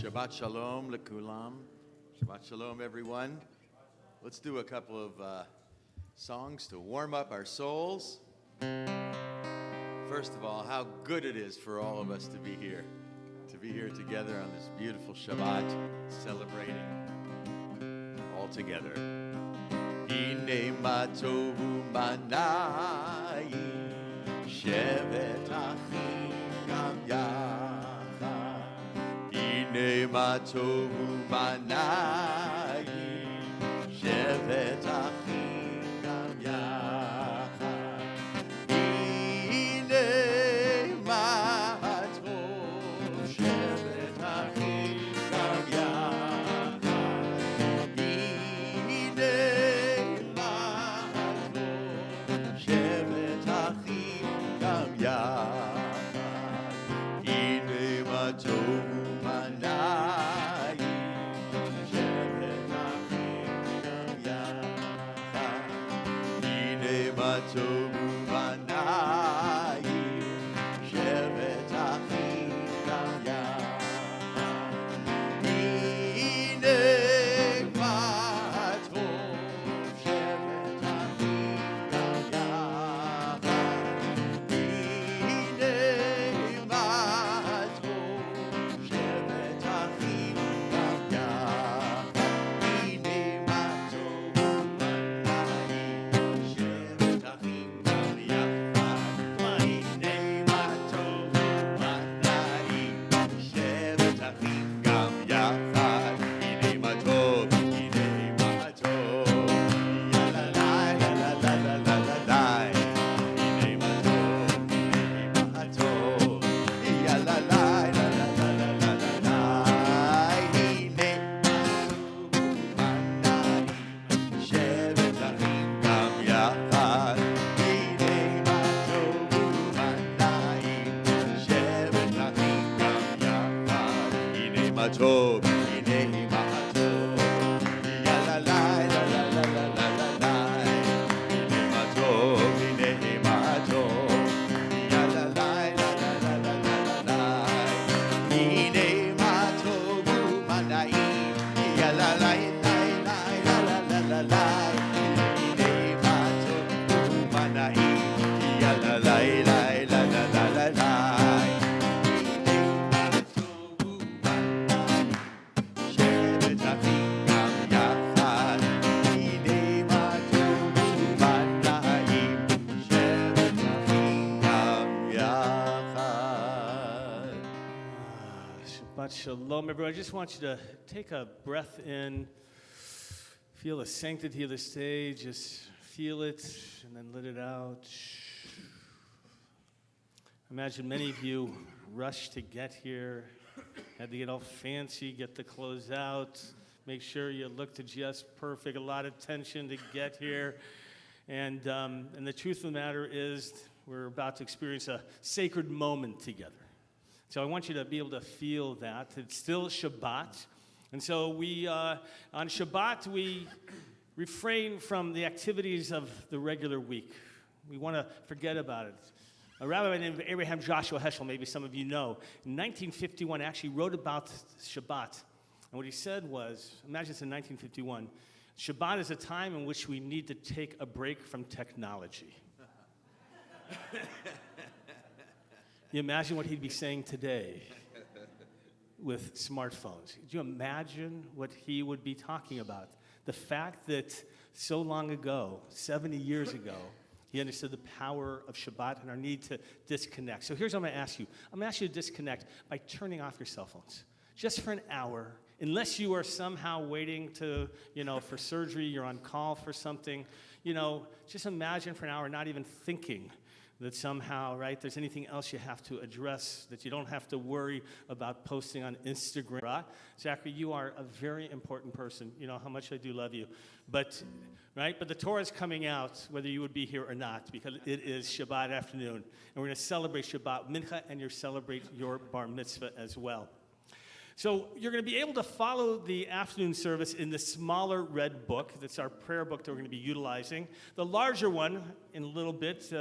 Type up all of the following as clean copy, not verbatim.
Shabbat Shalom lekulam. Shabbat Shalom, everyone. Let's do a couple of songs to warm up our souls. First of all, how good it is for all of us to be here together on this beautiful Shabbat, celebrating all together. Hine ma tovu manai, shevet achim gam yachad. Hine ma tovu manai, shevet achim gam yachad. Hine ma tov shevet achim gam yachad. Hine ma tov shevet achim gam yachad. Hine ma tov manai, shevet achim gam yachad. Hine ma tov manai, shevet achim gam yachad. Hine ma tov shevet achim gam yachad. Hine ma tov shevet achim gam yachad. Hine ma tov manai, shevet achim gam yachad. Hine ma tov manai, shevet achim gam yachad. Hine ma tov, ya la la la la la la la la la. Hine ma tov, ya la la la la la la la la la. Hine ma tov manai, shevet achim gam yachad. Hine ma tov manai, shevet achim gam yachad. Hine ma tov, ya la la la la la la la la la. Hine ma tov, ya la la la la la la la la la. Hine ma tov manai, ya la la la la la la la la la. Hine ma tov manai, ya la la la la la la la la. Hine ma tov manai, shevet achim gam yachad. Hine ma tov manai, shevet achim gam yachad. Shabbat Shalom, everyone. I just want you to take a breath in, feel the sanctity of the stage, just feel it, and then let it out. Imagine many of you rushed to get here, had to get all fancy, get the clothes out, make sure you looked just perfect, a lot of tension to get here. And the truth of the matter is we're about to experience a sacred moment together. So I want you to be able to feel that. It's still Shabbat. And so we, on Shabbat, we refrain from the activities of the regular week. We want to forget about it. A rabbi by the name of Abraham Joshua Heschel, maybe some of you know, in 1951 actually wrote about Shabbat. And what he said was, imagine it's in 1951, Shabbat is a time in which we need to take a break from technology. You imagine what he'd be saying today with smartphones. Could you imagine what he would be talking about? The fact that so long ago, 70 years ago, he understood the power of Shabbat and our need to disconnect. So here's what I'm going to ask you. I'm going to ask you to disconnect by turning off your cell phones. Just for an hour, unless you are somehow waiting to, for surgery, you're on call for something, just imagine for an hour not even thinking that somehow, right, there's anything else you have to address, that you don't have to worry about posting on Instagram. Zachary, you are a very important person. You know how much I do love you. But the Torah is coming out, whether you would be here or not, because it is Shabbat afternoon. And we're going to celebrate Shabbat Mincha, and you celebrate your bar mitzvah as well. So you're going to be able to follow the afternoon service in the smaller red book. That's our prayer book that we're going to be utilizing. The larger one, in a little bit,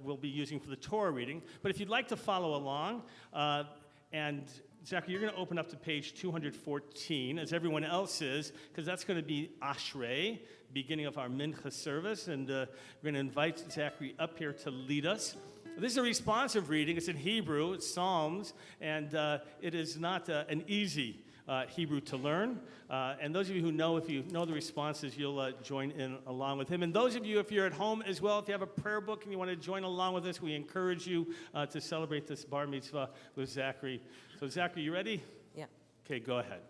we'll be using for the Torah reading. But if you'd like to follow along and Zachary, you're going to open up to page 214, as everyone else is, because that's going to be Ashrei, beginning of our Mincha service, and we're going to invite Zachary up here to lead us. This is a responsive reading. It's in Hebrew, it's Psalms, and it is not an easy Hebrew to learn. And those of you who know, if you know the responses, you'll join in along with him. And those of you, if you're at home as well, if you have a prayer book and you want to join along with us, we encourage you to celebrate this bar mitzvah with Zachary. So Zachary, you ready? Yeah. Okay, go ahead.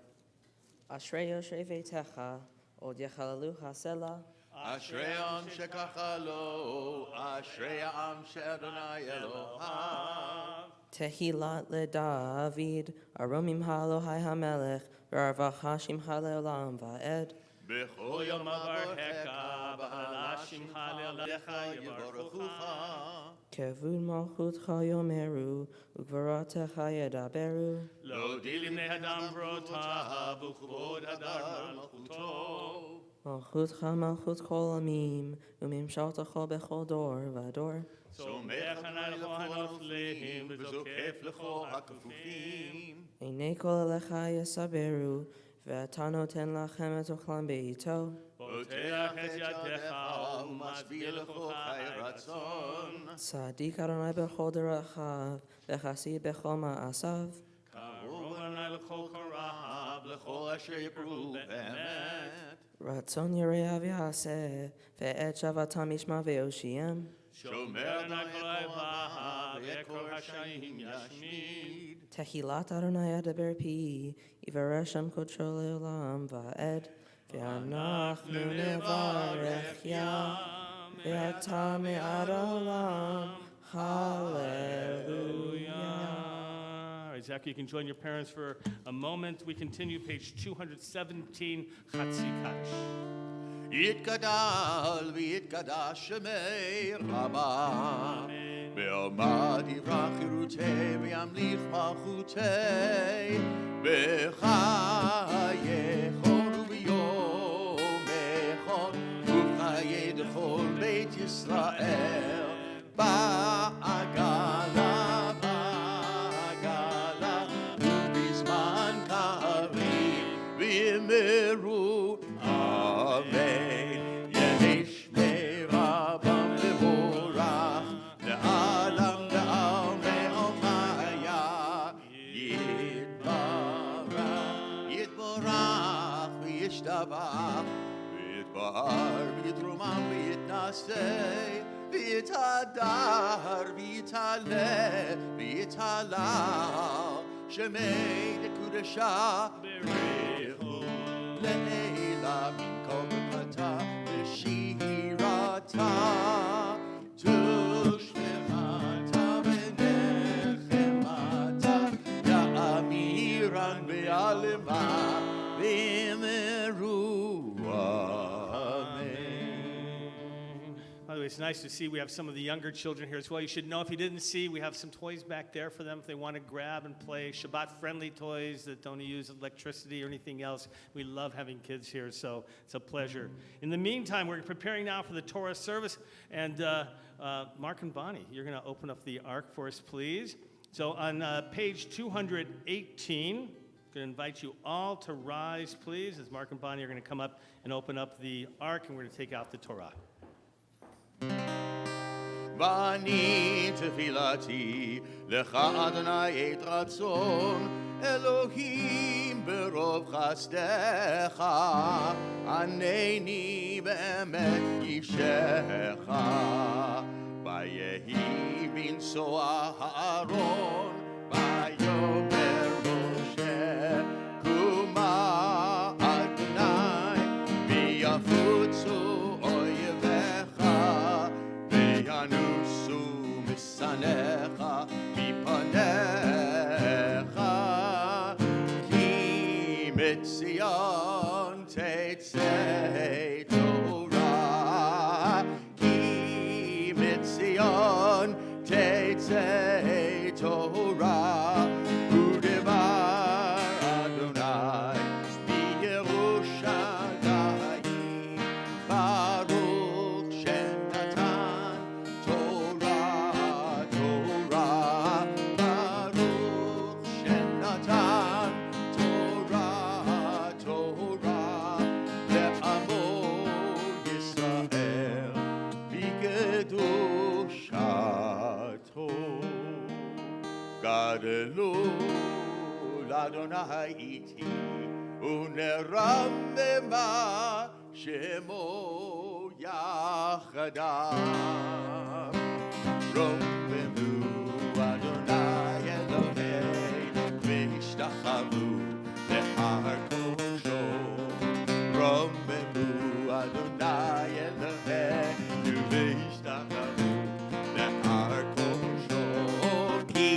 Ashrei Yoshei Veitecha, Od Yechalalu Hasela. Ashrei am shekacha lo, Ashrei am she'Adonai Eloham. Tehilat LeDavid, Aromim Halohai HaMelech, V'arvacha Shimcha Le'olam Va'ed. B'chol yom avorhecha, b'hala shimcha le'olecha yivarechucha. Kevud Malchutcha Yomeru, Ugvaratecha Yedaberu. Lo dilim nehadam brotav, uchvod hadar malchuto. Malchutcha Malchut Kol Amim, Umimshaltecha Bechol Dor V'ador. Somech anay lecho hanoflim, v'zokef lecho hakufim. Einei Kol Elecha Yesaberu, Ve'ata Noten Lachem Et Ochlam Be'ito. Poteach es yadecha, u'masbir lecho chai ratzon. Tzadik Adonai Bechol Derachav, V'chasid Bechol Ma'asav. Karov anay lecho korav, lecho asher yipru be'emet. Ratzon Yereav Yaseh, Ve'et Shavatam Yishma Ve'oshiem. Shomer anay kol ha'evav, ve'kol ha'shayim yashmid. Tehilat Adonai Adaber Pi, Yivareshem Kodsho Le'olam Va'ed. Ve'anachnu Nevarech Yam, Ve'ata Me'ad Olam. Hallelujah. All right, Zach, you can join your parents for a moment. We continue page 217, Chatzi Kaddish. יתגדל ויתקדש שמי רבה בעומד יברח חירותי וימליך מלכותי בחייכון וביומכון ובחיי דכל בית ישראל בעגלה בעגלה ובזמן קריב ויאמרו אמן יהי שמי רבם מבורך לעלם לעלמי עלמיה יתברך וישתבח ויתבהר ויתרומם ויתנשא ויתהדר ויתעלה ויתהלל שמי דקודשה בריחו לעילה מן כל ברכתה ושירתה תושלמתה ונחמתה יאמירן בעלמה ואמרו By the way, it's nice to see we have some of the younger children here as well. You should know, if you didn't see, we have some toys back there for them if they want to grab and play. Shabbat-friendly toys that don't use electricity or anything else. We love having kids here, so it's a pleasure. In the meantime, we're preparing now for the Torah service. And Mark and Bonnie, you're going to open up the ark for us, please. So on page 218, I'm going to invite you all to rise, please, as Mark and Bonnie are going to come up and open up the ark, and we're going to take out the Torah. ואני תפילתי לך אדוני את רצון אלוהים ברוב חסדך ענני באמת אישך ויהי בנשוא הארון ויאמר משה קומה אדוני ויפוצו אויביך וינוסו משנאיך מפניך כי מציון תצא תורה כי מציון תצא תורה ודבר אדוני בירושלים ברוך שנתן תורה תורה ברוך שנתן Hallelujah, Adonai iti, unerambema shemo yachadav. Rombemu Adonai Eloheinu v'ishtachavu le'ar kosho. Rombemu Adonai Eloheinu v'ishtachavu le'ar kosho. Ki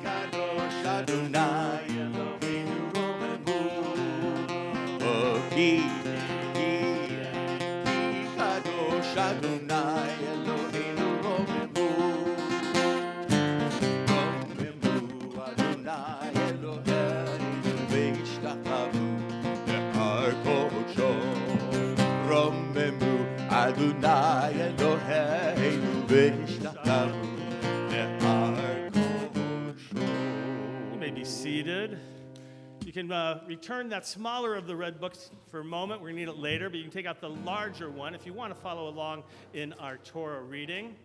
kadosh Adonai Eloheinu rombemu. Oh, ki kadosh Adonai Eloheinu rombemu. Rombemu Adonai Eloheinu v'ishtachavu le'ar kosho. Rombemu Adonai Eloheinu v'ishtachavu le'ar kosho. You may be seated. You can return that smaller of the red books for a moment. We're going to need it later, but you can take out the larger one if you want to follow along in our Torah reading.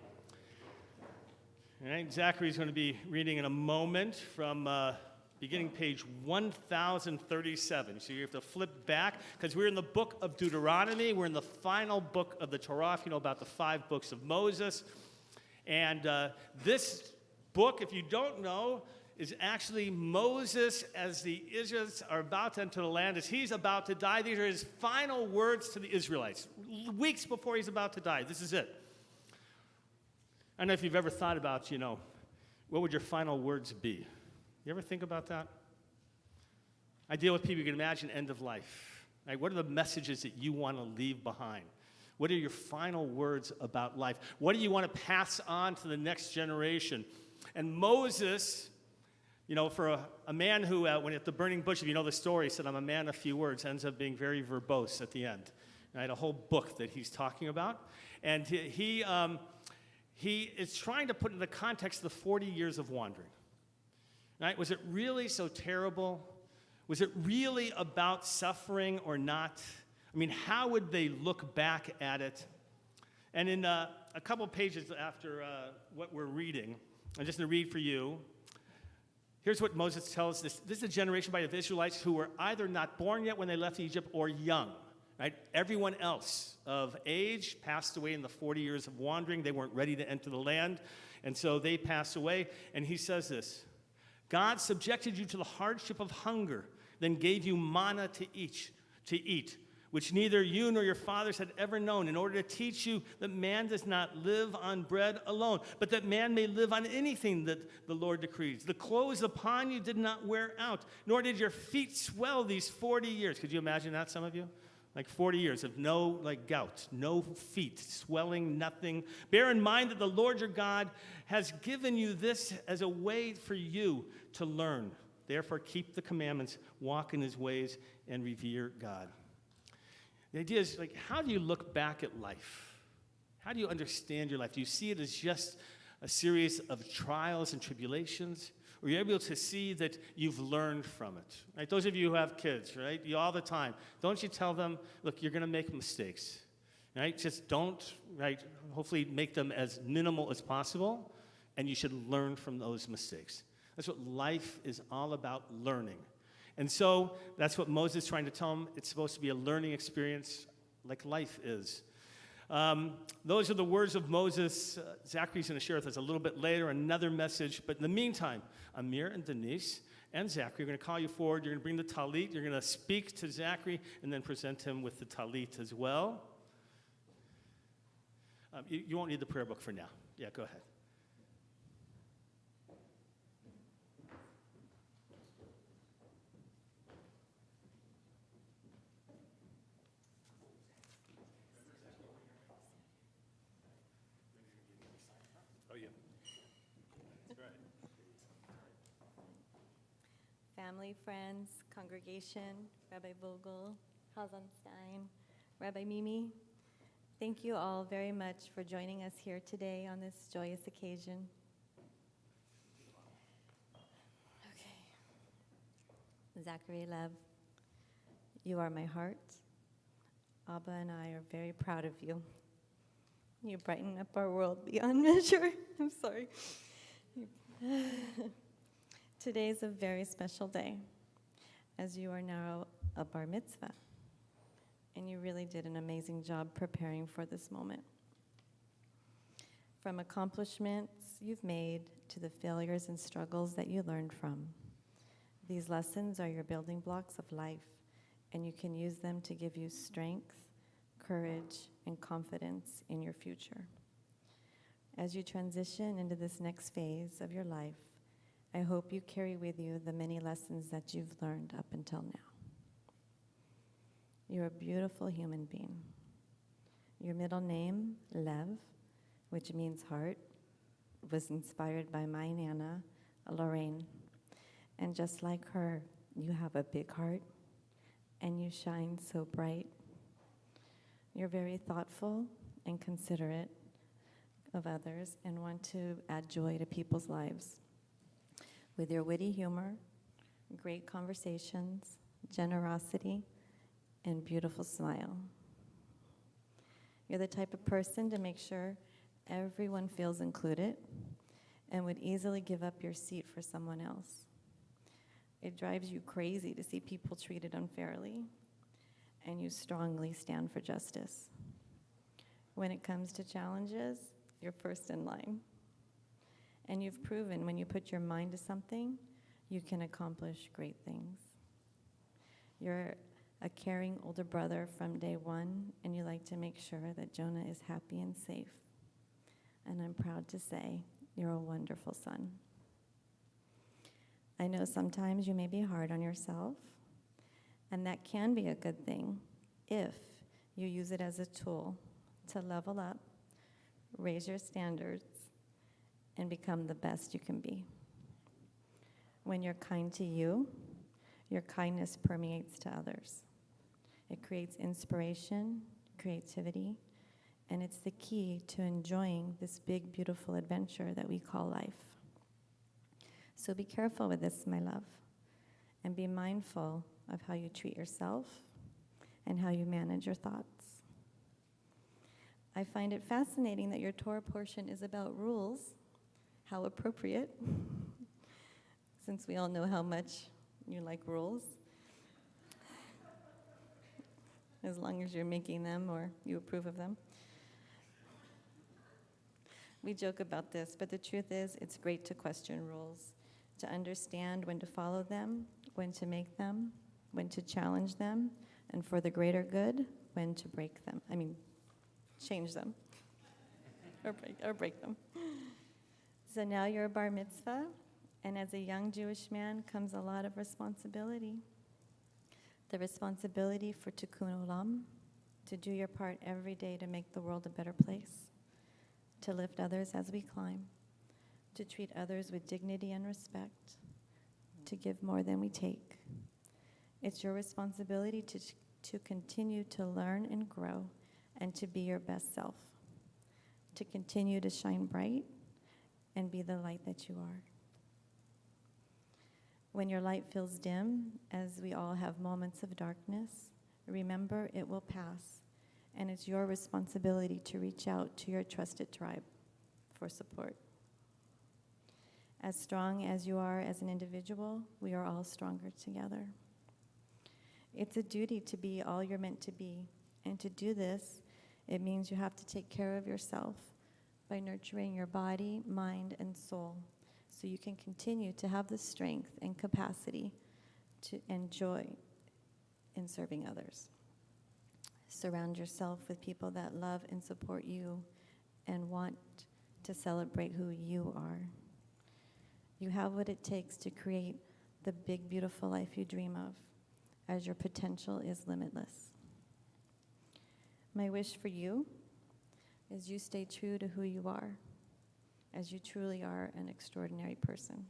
All right, Zachary is going to be reading in a moment from beginning page 1037. So you have to flip back because we're in the book of Deuteronomy. We're in the final book of the Torah, if you know about the 5 books of Moses. And this book, if you don't know, is actually Moses as the Israelites are about to enter the land, as he's about to die. These are his final words to the Israelites, weeks before he's about to die. This is it. I don't know if you've ever thought about, what would your final words be? You ever think about that? I deal with people, you can imagine end of life. Right? What are the messages that you want to leave behind? What are your final words about life? What do you want to pass on to the next generation? And Moses, for a man who, when at the burning bush, if you know the story, said, I'm a man of few words, ends up being very verbose at the end. Right? A whole book that he's talking about. And he is trying to put in the context the 40 years of wandering. Right? Was it really so terrible? Was it really about suffering or not? I mean, how would they look back at it? And in a couple pages after what we're reading, I'm just going to read for you. Here's what Moses tells us. This is a generation by the Israelites who were either not born yet when they left Egypt or young. Right? Everyone else of age passed away in the 40 years of wandering. They weren't ready to enter the land, and so they passed away. And he says this, God subjected you to the hardship of hunger, then gave you manna to eat, which neither you nor your fathers had ever known, in order to teach you that man does not live on bread alone, but that man may live on anything that the Lord decrees. The clothes upon you did not wear out, nor did your feet swell these 40 years. Could you imagine that, some of you? Like 40 years of no gout, no feet, swelling, nothing. Bear in mind that the Lord your God has given you this as a way for you to learn. Therefore, keep the commandments, walk in his ways, and revere God. The idea is, how do you look back at life? How do you understand your life? Do you see it as just a series of trials and tribulations? Or you're able to see that you've learned from it, right? Those of you who have kids, right? You all the time. Don't you tell them, look, you're going to make mistakes, right? Just don't, right? Hopefully make them as minimal as possible, and you should learn from those mistakes. That's what life is all about, learning. And so that's what Moses is trying to tell them. It's supposed to be a learning experience like life is. Those are the words of Moses. Zachary's going to share with us a little bit later another message. But in the meantime, Amir and Denise and Zachary are going to call you forward. You're going to bring the talit. You're going to speak to Zachary and then present him with the talit as well. You won't need the prayer book for now. Yeah, go ahead. Family, friends, congregation, Rabbi Vogel, Halzenstein, Rabbi Mimi, thank you all very much for joining us here today on this joyous occasion. Okay. Zachary Lev, you are my heart. Abba and I are very proud of you. You brighten up our world beyond measure. I'm sorry. Today is a very special day, as you are now a bar mitzvah, and you really did an amazing job preparing for this moment. From accomplishments you've made to the failures and struggles that you learned from, these lessons are your building blocks of life, and you can use them to give you strength, courage, and confidence in your future. As you transition into this next phase of your life, I hope you carry with you the many lessons that you've learned up until now. You're a beautiful human being. Your middle name, Lev, which means heart, was inspired by my Nana, Lorraine. And just like her, you have a big heart, and you shine so bright. You're very thoughtful and considerate of others and want to add joy to people's lives. With your witty humor, great conversations, generosity, and beautiful smile. You're the type of person to make sure everyone feels included and would easily give up your seat for someone else. It drives you crazy to see people treated unfairly, and you strongly stand for justice. When it comes to challenges, you're first in line. And you've proven when you put your mind to something, you can accomplish great things. You're a caring older brother from day one, and you like to make sure that Jonah is happy and safe. And I'm proud to say you're a wonderful son. I know sometimes you may be hard on yourself, and that can be a good thing if you use it as a tool to level up, raise your standards, and become the best you can be. When you're kind to you, your kindness permeates to others. It creates inspiration, creativity, and it's the key to enjoying this big, beautiful adventure that we call life. So be careful with this, my love, and be mindful of how you treat yourself and how you manage your thoughts. I find it fascinating that your Torah portion is about rules. How appropriate, since we all know how much you like rules, as long as you're making them or you approve of them. We joke about this, but the truth is it's great to question rules, to understand when to follow them, when to make them, when to challenge them, and for the greater good, when to break them. Change them or break them. So now you're a bar mitzvah, and as a young Jewish man comes a lot of responsibility. The responsibility for tikkun olam, to do your part every day to make the world a better place, to lift others as we climb, to treat others with dignity and respect, to give more than we take. It's your responsibility to continue to learn and grow and to be your best self, to continue to shine bright and be the light that you are. When your light feels dim, as we all have moments of darkness, remember it will pass, and it's your responsibility to reach out to your trusted tribe for support. As strong as you are as an individual, we are all stronger together. It's a duty to be all you're meant to be, and to do this, it means you have to take care of yourself by nurturing your body, mind, and soul, so you can continue to have the strength and capacity to enjoy in serving others. Surround yourself with people that love and support you and want to celebrate who you are. You have what it takes to create the big, beautiful life you dream of, as your potential is limitless. My wish for you is you stay true to who you are, as you truly are an extraordinary person.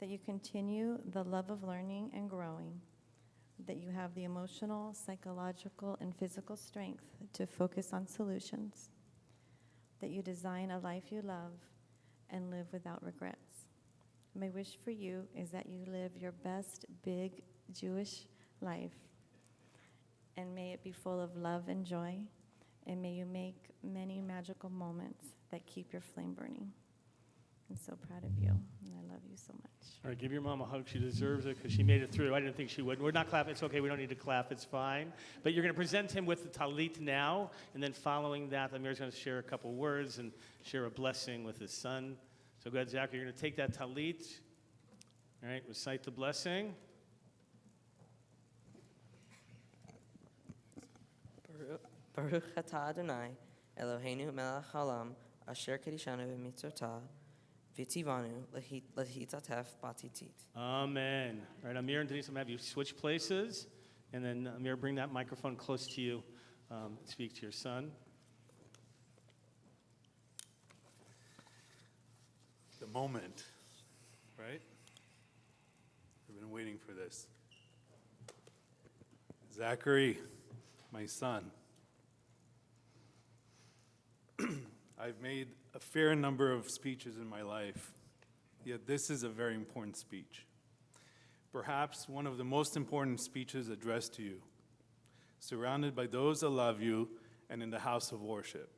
That you continue the love of learning and growing, that you have the emotional, psychological, and physical strength to focus on solutions, that you design a life you love and live without regrets. My wish for you is that you live your best big Jewish life, and may it be full of love and joy, and may you make many magical moments that keep your flame burning. and so proud of you, and I love you so much. All right, give your mom a hug. She deserves it because she made it through. I didn't think she would. We're not clapping. It's okay. We don't need to clap. It's fine. But you're going to present him with the talit now, and then following that, Amir's going to share a couple words and share a blessing with his son. So go ahead, Zachary. You're going to take that talit. All right, recite the blessing. Baruch atah Adonai, Eloheinu melech haolam, asher kedishanu b'mitzvotah, v'tzivanu lehitatef batitit. Amen. All right, Amir and Denise, I'm going to have you switch places. And then, Amir, bring that microphone close to you. Speak to your son. The moment, right? We've been waiting for this. Zachary, my son. I've made a fair number of speeches in my life, yet this is a very important speech. Perhaps one of the most important speeches addressed to you, surrounded by those that love you and in the house of worship.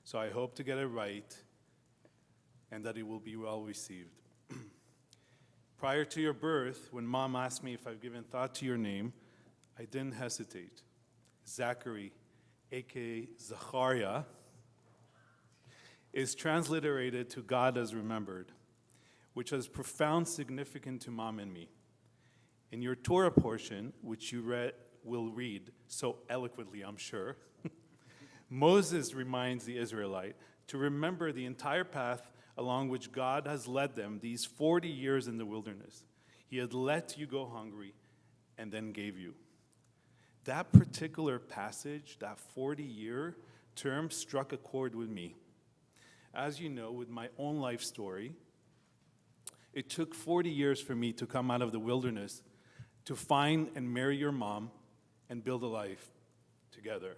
So I hope to get it right and that it will be well received. Prior to your birth, when Mom asked me if I've given thought to your name, I didn't hesitate. Zachary, aka Zachariah, is transliterated to God as remembered, which has profound significance to Mom and me. In your Torah portion, which you will read so eloquently, I'm sure, Moses reminds the Israelite to remember the entire path along which God has led them these 40 years in the wilderness. He had let you go hungry and then gave you. That particular passage, that 40-year term, struck a chord with me. As you know, with my own life story, it took 40 years for me to come out of the wilderness to find and marry your mom and build a life together.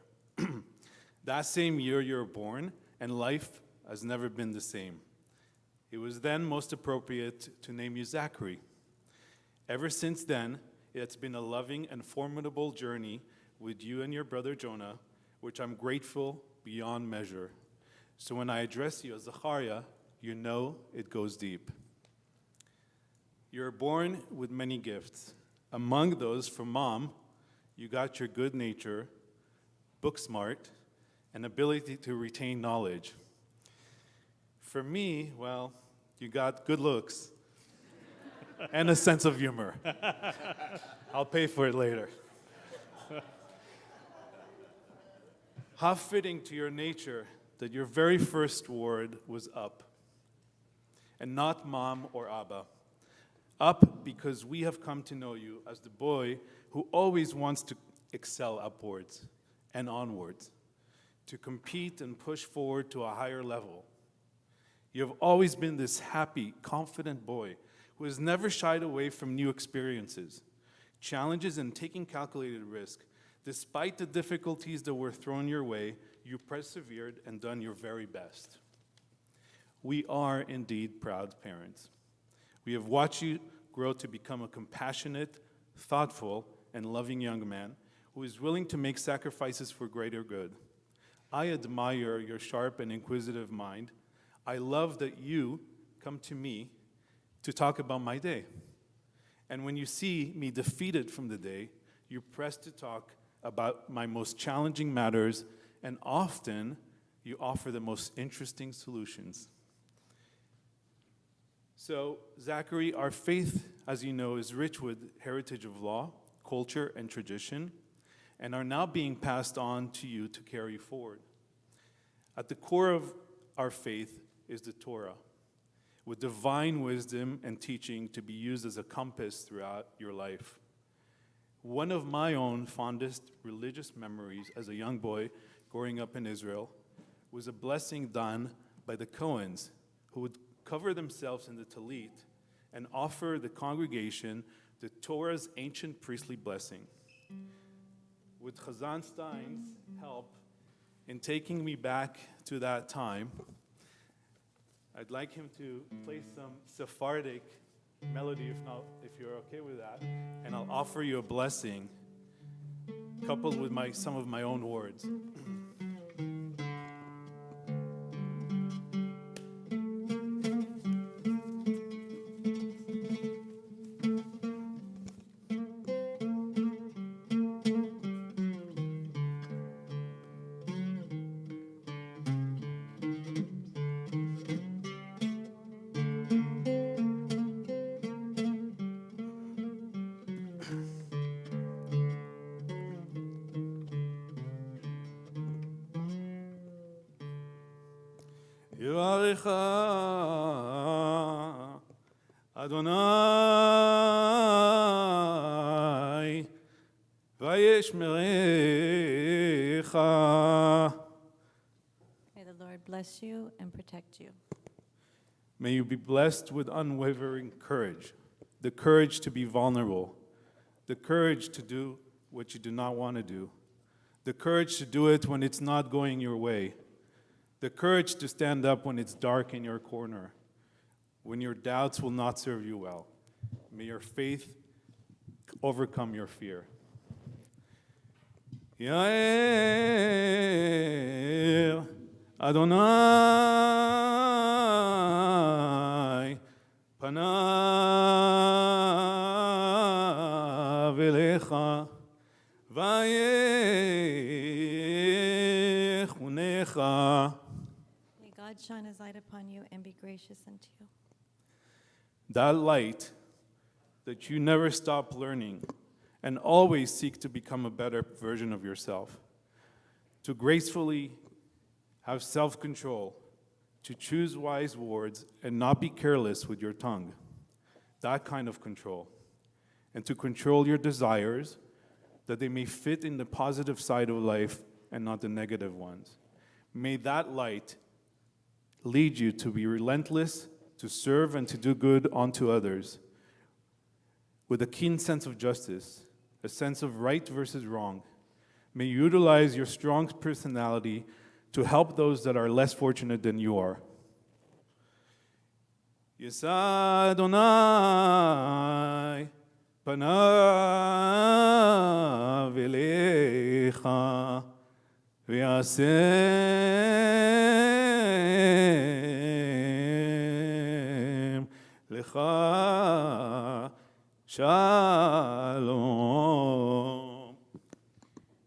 That same year you were born, and life has never been the same. It was then most appropriate to name you Zachary. Ever since then, it's been a loving and formidable journey with you and your brother Jonah, which I'm grateful beyond measure. So when I address you as Zachariah, you know it goes deep. You're born with many gifts. Among those, from Mom, you got your good nature, book smart, and ability to retain knowledge. For me, well, you got good looks and a sense of humor. I'll pay for it later. How fitting to your nature that your very first word was up, and not Mom or Abba. Up because we have come to know you as the boy who always wants to excel upwards and onwards, to compete and push forward to a higher level. You have always been this happy, confident boy who has never shied away from new experiences, challenges, and taking calculated risk. Despite the difficulties that were thrown your way, you persevered and done your very best. We are indeed proud parents. We have watched you grow to become a compassionate, thoughtful, and loving young man who is willing to make sacrifices for greater good. I admire your sharp and inquisitive mind. I love that you come to me to talk about my day. And when you see me defeated from the day, you press to talk about my most challenging matters, and often you offer the most interesting solutions. So, Zachary, our faith, as you know, is rich with heritage of law, culture, and tradition, and are now being passed on to you to carry forward. At the core of our faith is the Torah, with divine wisdom and teaching to be used as a compass throughout your life. One of my own fondest religious memories as a young boy growing up in Israel was a blessing done by the Cohens, who would cover themselves in the talit and offer the congregation the Torah's ancient priestly blessing. With Chazan Stein's help in taking me back to that time, I'd like him to play some Sephardic melody, if you're okay with that, and I'll offer you a blessing coupled with some of my own words. יברכך אדוני וישמרך. May the Lord bless you and protect you. May you be blessed with unwavering courage, the courage to be vulnerable, the courage to do what you do not want to do, the courage to do it when it's not going your way, the courage to stand up when it's dark in your corner, when your doubts will not serve you well. May your faith overcome your fear. Yair Adonai panav elecha vayechunecha. May God shine his light upon you and be gracious unto you. That light that you never stop learning and always seek to become a better version of yourself, to gracefully have self-control, to choose wise words and not be careless with your tongue, that kind of control, and to control your desires that they may fit in the positive side of life and not the negative ones. May that light lead you to be relentless, to serve and to do good unto others, with a keen sense of justice, a sense of right versus wrong. May you utilize your strong personality to help those that are less fortunate than you are. Yisa Adonai panav elecha v'yasem lecha shalom.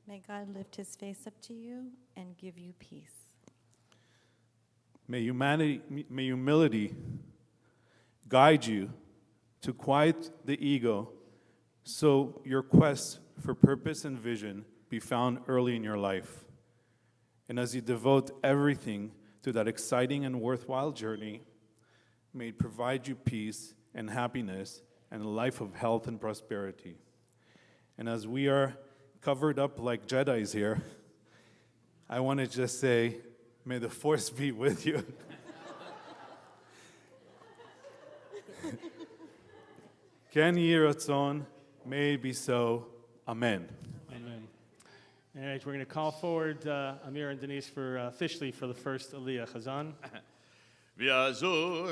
May God lift his face up to you and give you peace. May humility guide you to quiet the ego so your quest for purpose and vision be found early in your life. And as you devote everything to that exciting and worthwhile journey, may it provide you peace and happiness and a life of health and prosperity. And as we are covered up like Jedis here, I want to just say, may the force be with you. Ken Yeh Ratzon, may it be so. Amen. Amen. All right, we're going to call forward Amir and Denise for officially for the first Aliyah Chazan. ויעזור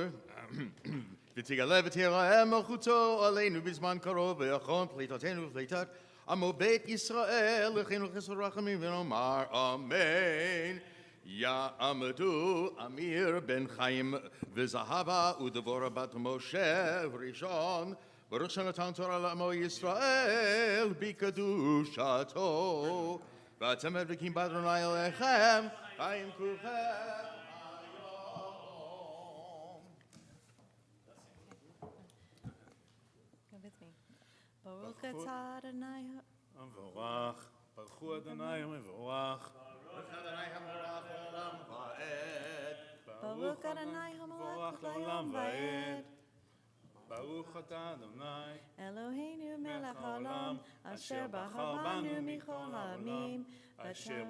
ותגלה ותראה מלכותו עלינו בזמן קרוב ויכון פליטתנו ופליטת עמו בית ישראל לכן ולחסר רחמים ונאמר אמן. יעמדו אמיר בן חיים וזהבה ודבורה בת משה ראשון ברוך שנתן תורה לעמו ישראל בקדושתו ואתם מדבקים באדוני אליכם חיים כולכם. Go with me. Baruch atah Adonai. מבורך, ברכו אדוני ומבורך. Baruch Adonai hamelech l'olam va'ed. ברוך אתה אדוני Eloheinu melech haolam asher bachar banu michol ha'amim אשר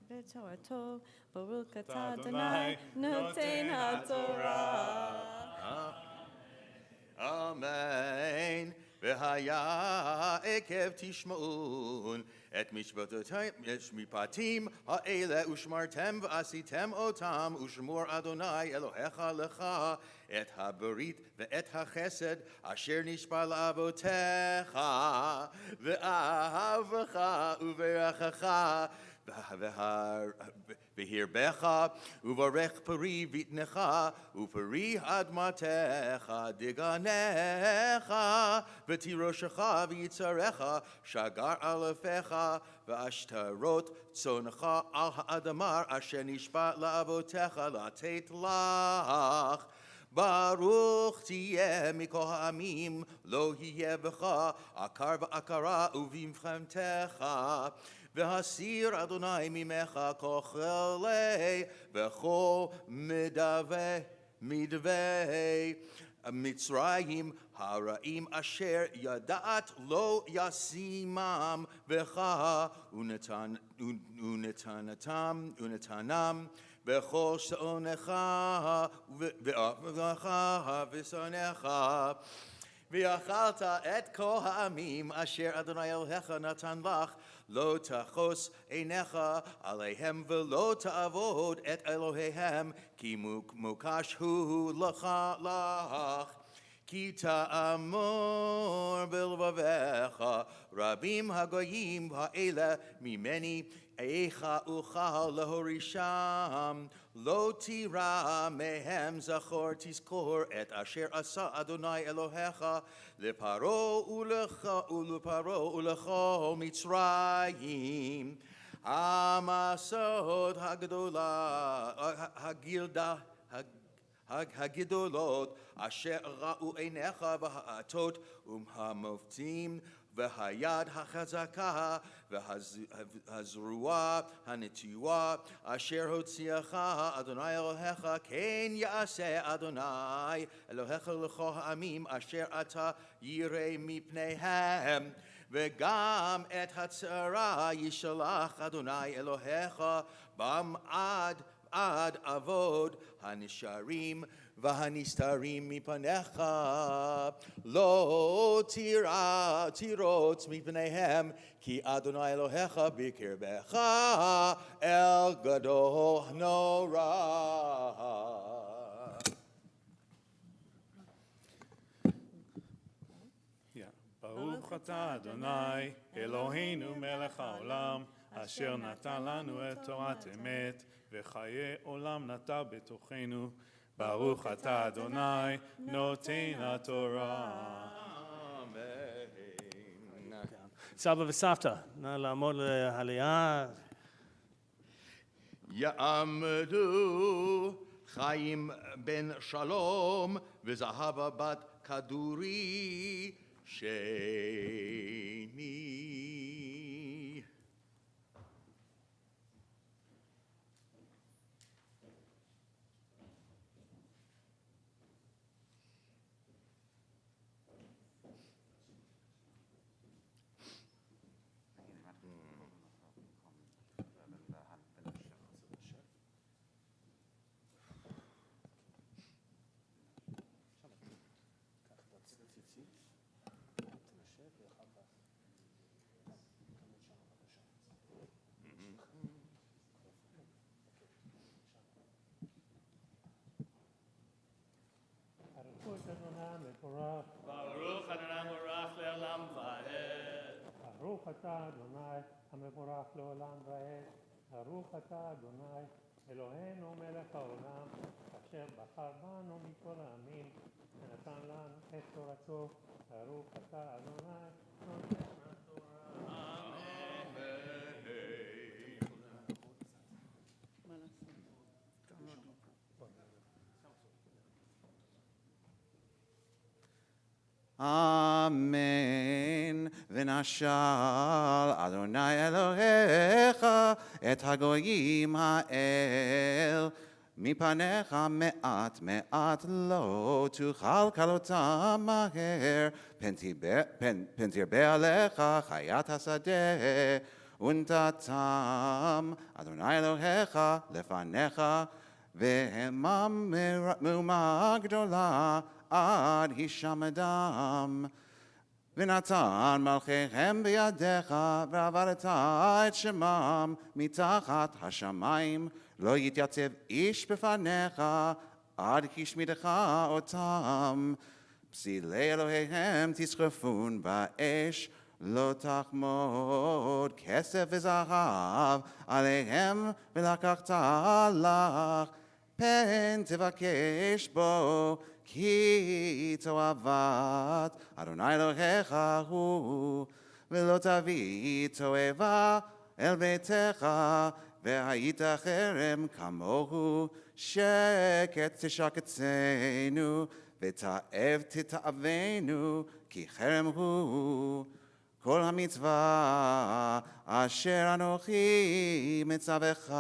v'torato. Baruch atah Adonai noten ha'torah. אמן. והיה עקב תשמעון את משפטים האלה ושמרתם ועשיתם אותם ושמור אדוני אלוהיך לך את הברית ואת החסד אשר נשבע לאבותיך ואהבך וברכך והרבך וברך פרי בטנך ופרי אדמתך דגנך ותירושך ויצריך שגר אלפיך ועשתרות צונך על האדמה אשר נשבע לאבותיך לתת לך ברוך תהיה מכל העמים לא יהיה בך עקר ועקרה ובמלחמתך והסיר אדוני ממך כוכלי וכל מדווי מצרים הרעים אשר ידעת לא ישימם בך ונתנם בכל שעונך ואהבך ושונאך ואכלת את כל העמים אשר אדוני אלוהיך נתן לך לא תחוס עיניך עליהם ולא תעבוד את אלוהיהם כי מוקש הוא לך כי תאמר בלבבך רבים הגויים האלה ממני איך אוכל להורישם לא תירא מהם זכור תזכור את אשר עשה אדוני אלוהיך לפרעה ולכל מצרים המסעות הגדולות אשר ראו עיניך והאתות והמופתים והיד החזקה והזרוע הנטויה אשר הוציאך אדוני אלוהיך כן יעשה אדוני אלוהיך לכל העמים אשר אתה ירא מפניהם וגם את הצרה ישלח אדוני אלוהיך בם עד אבוד הנשארים והנסתרים מפניך לא תירוץ מפניהם כי אדוני אלוהיך בקרבך אל גדול נורא. ברוך אתה אדוני אלוהינו מלך העולם אשר נתן לנו את תורת אמת וחיי עולם נטע בתוכנו ברוך אתה אדוני נותן התורה. סבא וסבתא, נא לעמוד לעלייה. יעמדו חיים בן שלום וזהבה בת כדורי שני. ברוך אדוני מבורך לעולם ועד. ברוך אתה אדוני המבורך לעולם ועד. ברוך אתה אדוני אלוהינו מלך העולם אשר בחר בנו מכל העמים ונתן לנו את תורתו. ברוך אתה אדוני נותן התורה. אמן. ונשל אדוני אלוהיך את הגויים האל מפניך מעט מעט לא תוכל כלותם מהר פן תרבה עליך חיית השדה ונתתם אדוני אלוהיך לפניך והמה מהומה גדולה עד הישמדם ונתן מלכיהם בידיך ועבדת את שמם מתחת השמיים לא יתייצב איש בפניך עד השמידך אותם פסילי אלוהיהם תשרפון באש לא תחמוד כסף וזהב עליהם ולקחת לך פן תבקש בו כי תועבת אדוני אלוהיך הוא ולא תביא תועבה אל ביתך והיית חרם כמוהו שקט תשקצנו ותאב תתאבנו כי חרם הוא כל המצווה אשר אנוכי מצווך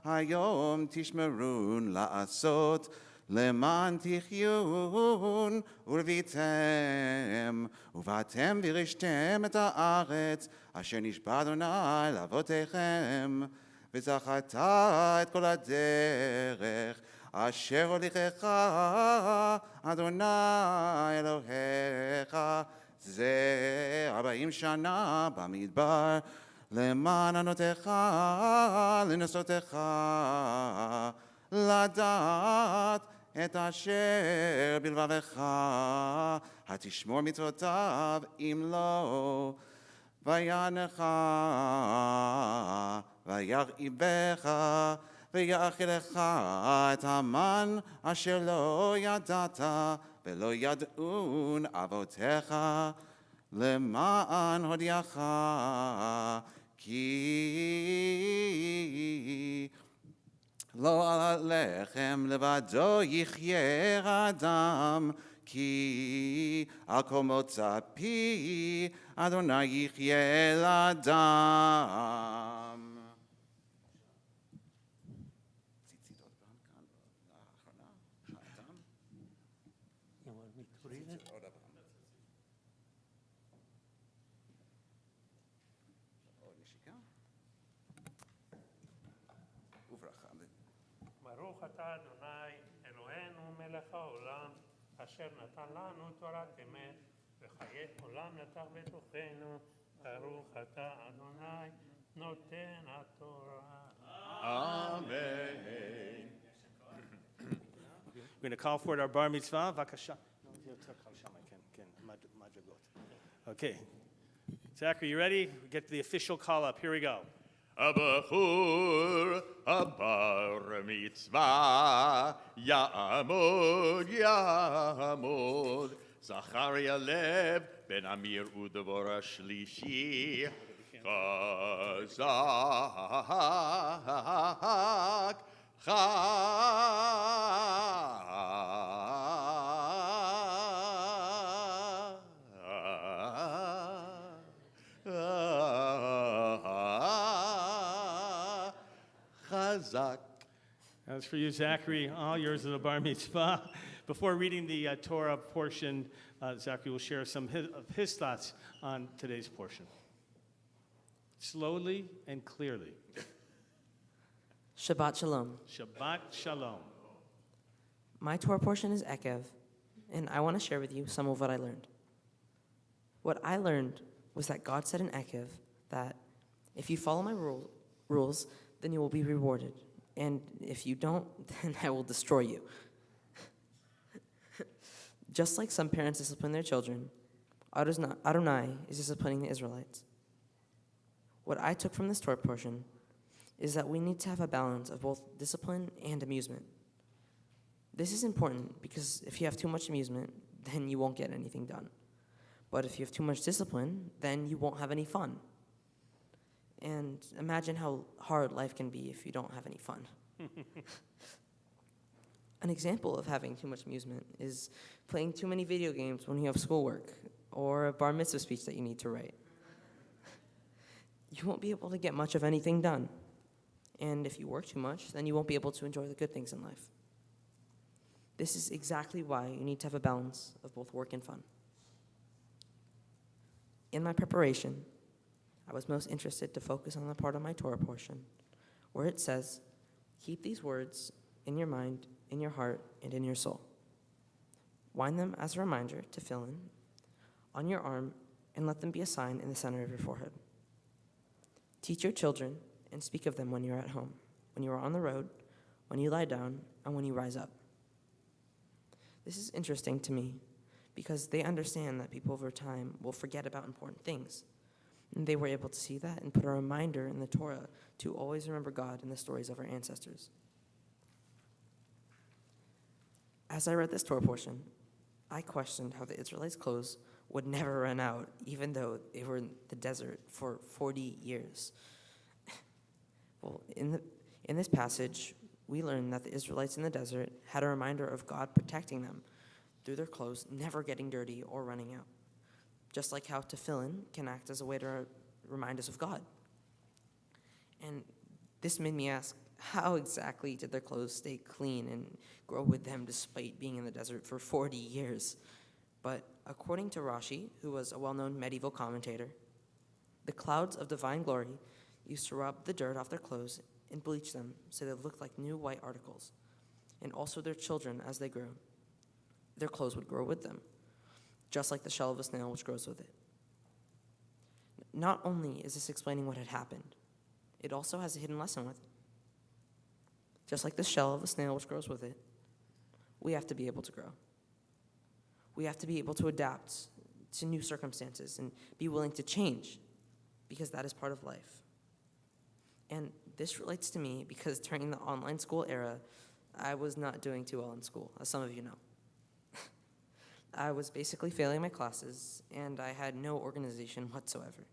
היום תשמרון לעשות למען תחיון ולביתם ובאתם וירשתם את הארץ אשר נשבע אדוני לאבותיכם וזכרת את כל הדרך אשר הוליכך אדוני אלוהיך זה 40 שנה במדבר למען ענותיך לנסותיך לדעת את אשר בלבבך התשמור מצוותיו אם לא וינך וירעיבך ויאכילך את המן אשר לא ידעת ולא ידעון אבותיך למען הודיעך כי לא על הלחם לבדו יחיה האדם כי על כל מוצא פי אדוני יחיה לאדם. You want me to read it? ברוך אתה אדוני אלוהינו מלך העולם אשר נתן לנו תורת אמת וחיי עולם נטח בתוכנו ברוך אתה אדוני נותן התורה. Amen. We're going to call forward our bar mitzvah. Vakasha. Okay. Zachary, you ready? We get to the official call up. Here we go. הבחור הבר מצווה יעמוד יעמוד זכרי הלב בן אמיר ודבור השלישי חזק חזק. As for you, Zachary, all yours is a bar mitzvah. Before reading the Torah portion, Zachary will share some of his thoughts on today's portion. Slowly and clearly. Shabbat Shalom. Shabbat Shalom. My Torah portion is Ekev, and I want to share with you some of what I learned. What I learned was that God said in Ekev that if you follow my rules, then you will be rewarded. And if you don't, then I will destroy you. Just like some parents discipline their children, Adonai is disciplining the Israelites. What I took from this Torah portion is that we need to have a balance of both discipline and amusement. This is important because if you have too much amusement, then you won't get anything done. But if you have too much discipline, then you won't have any fun. And imagine how hard life can be if you don't have any fun. An example of having too much amusement is playing too many video games when you have schoolwork or a bar mitzvah speech that you need to write. You won't be able to get much of anything done. And if you work too much, then you won't be able to enjoy the good things in life. This is exactly why you need to have a balance of both work and fun. In my preparation, I was most interested to focus on the part of my Torah portion where it says, keep these words in your mind, in your heart, and in your soul. Wind them as a reminder to fill in on your arm and let them be a sign in the center of your forehead. Teach your children and speak of them when you're at home, when you are on the road, when you lie down, and when you rise up. This is interesting to me because they understand that people over time will forget about important things. And they were able to see that and put a reminder in the Torah to always remember God and the stories of our ancestors. As I read this Torah portion, I questioned how the Israelites' clothes would never run out, even though they were in the desert for 40 years. Well, in this passage, we learn that the Israelites in the desert had a reminder of God protecting them through their clothes never getting dirty or running out. just like how tefillin can act as a way to remind us of God. And this made me ask, how exactly did their clothes stay clean and grow with them despite being in the desert for 40 years? But according to Rashi, who was a well-known medieval commentator, the clouds of divine glory used to rub the dirt off their clothes and bleach them so they looked like new white articles. And also their children, as they grew, their clothes would grow with them, just like the shell of a snail which grows with it. Not only is this explaining what had happened, it also has a hidden lesson with it. Just like the shell of a snail which grows with it, we have to be able to grow. We have to be able to adapt to new circumstances and be willing to change, because that is part of life. And this relates to me because during the online school era, I was not doing too well in school, as some of you know. I was basically failing my classes, and I had no organization whatsoever.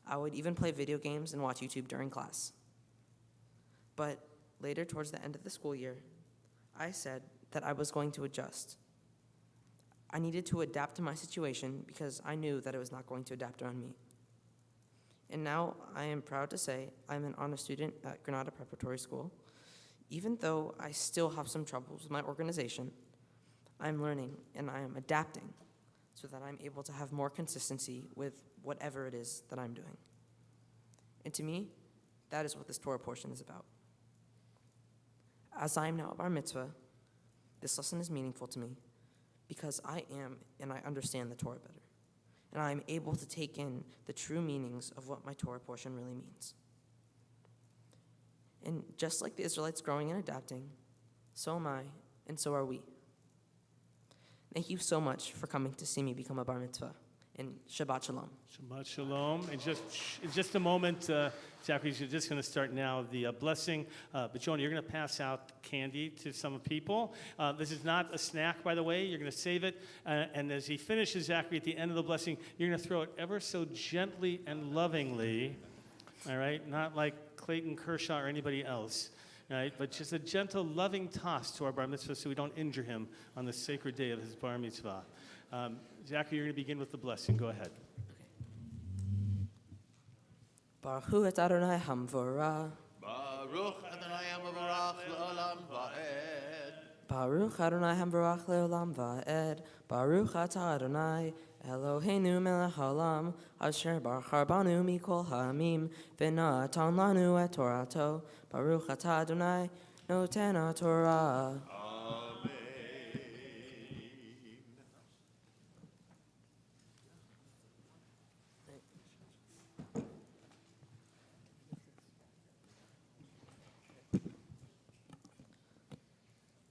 I would even play video games and watch YouTube during class. But later, towards the end of the school year, I said that I was going to adjust. I needed to adapt to my situation because I knew that it was not going to adapt around me. And now I am proud to say I'm an honor student at Granada Preparatory School. Even though I still have some troubles with my organization, I'm learning and I am adapting so that I'm able to have more consistency with whatever it is that I'm doing. And to me, that is what this Torah portion is about. As I am now a bar mitzvah, this lesson is meaningful to me because I am and I understand the Torah better. And I am able to take in the true meanings of what my Torah portion really means. And just like the Israelites growing and adapting, so am I, and so are we. Thank you so much for coming to see me become a bar mitzvah. And Shabbat Shalom. Shabbat Shalom. And in just a moment, Zachary, you're just going to start now the blessing. But Jonah, you're going to pass out candy to some people. This is not a snack, by the way. You're going to save it. And as he finishes, Zachary, at the end of the blessing, you're going to throw it ever so gently and lovingly. All right? Not like Clayton Kershaw or anybody else. Right? But just a gentle, loving toss to our bar mitzvah so we don't injure him on the sacred day of his bar mitzvah. Zachary, you're going to begin with the blessing. Go ahead. Baruch hu et Adonai hamvorah. Baruch Adonai HaMevorach Le'olam Va'ed. Baruch Adonai hamvorach le'olam va'ed. Baruch atah Adonai Eloheinu melech haolam asher bachar banu mikol ha'amim v'natan lanu et Torato. Baruch atah Adonai noten ha'Torah. Amen.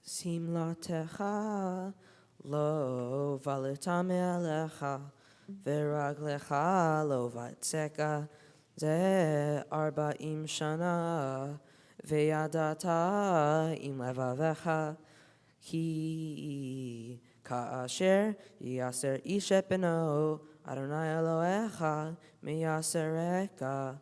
Simlatecha lo valitame alecha veraglecha lo vatseka ze arba'im shana veyadata im levavecha ki ka'asher yaser ishet beno Adonai Elohecha miyasereka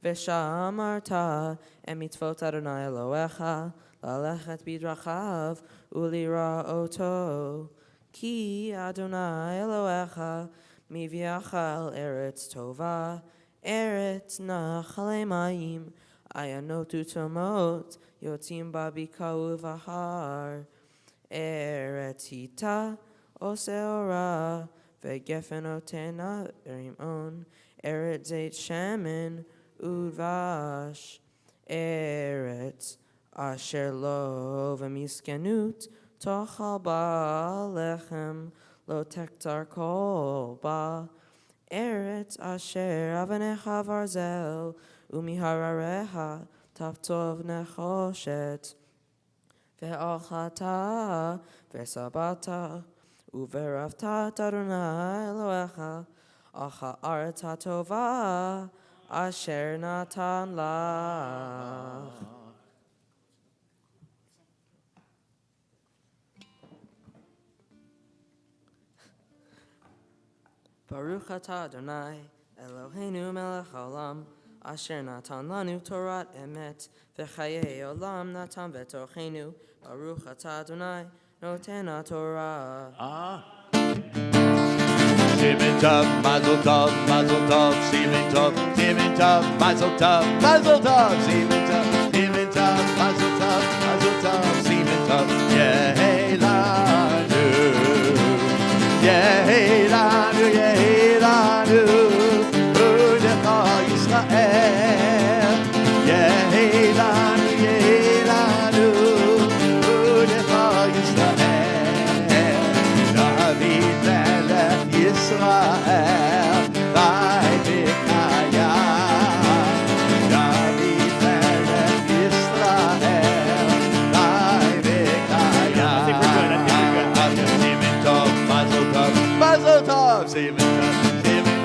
v'shamarta emitzvot Adonai Elohecha Lalechet bidrachav ulira'oto ki Adonai Elohecha miviachal eretz tova eretz nachalei mayim ayanotu tomot yotzim babika uvahar eretz hita oseora vegefen otena rimon eretz zeit shemen udvash eretz Asher lo v'miskenut tochal ba lechem lo tektar kol ba eretz asher avanecha varzel umiharareha taftov nechoshet ve'alchata ve'sabata uveravta Adonai Elohecha acha aretz hatova asher natan lach. Baruch atah Adonai Eloheinu melech haolam asher natan lanu Torat emet v'chayei olam natan v'tochenu Baruch atah Adonai noten haTorah. Simen Tov, Mazel Tov, Mazel Tov, Simen Tov, Mazel Tov, Mazel Tov, Simen Tov, Mazel Tov, Mazel Tov, Simen Tov, Yehelanu, Yehelanu, Yehelanu, Ulecha Yisrael, Yehelanu, Yehelanu, Ulecha Yisrael, David Melech Yisrael, Thy Mikaya, David Melech Yisrael, Thy Mikaya. I think we're good. Simen Tov, Mazel Tov, Mazel Tov, Simen